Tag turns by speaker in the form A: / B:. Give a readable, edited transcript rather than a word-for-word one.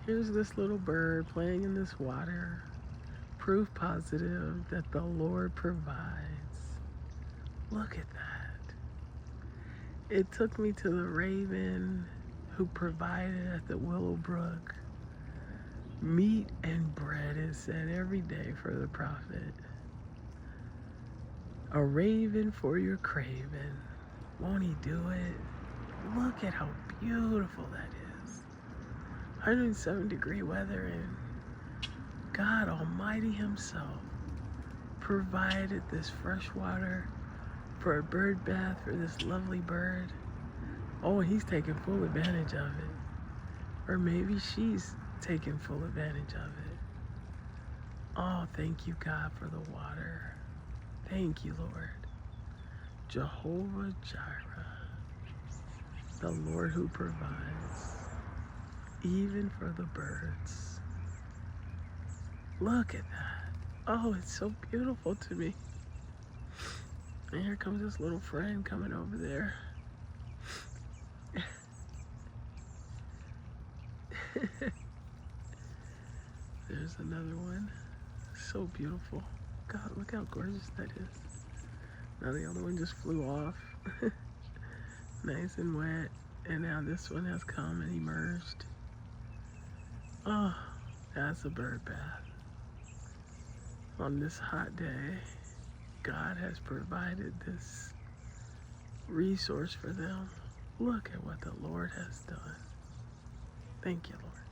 A: Here's this little bird playing in this water. Proof positive that the Lord provides. Look at that. It took me to the Raven who provided at the Willow Brook. Meat and bread is said every day for the prophet. A raven for your craven. Won't he do it? Look at how beautiful that is. 107-degree weather, and God Almighty himself provided this fresh water for a bird bath for this lovely bird. Oh, he's taking full advantage of it. Or maybe she's taking full advantage of it. Oh, thank you, God, for the water. Thank you, Lord. Jehovah Jireh, the Lord who provides, even for the birds. Look at that. Oh, it's so beautiful to me. And here comes this little friend coming over there. There's another one. So beautiful. God, look how gorgeous that is. Now the other one just flew off. Nice and wet. And now this one has come and emerged. Oh, that's a bird bath. On this hot day, God has provided this resource for them. Look at what the Lord has done. Thank you, Lord.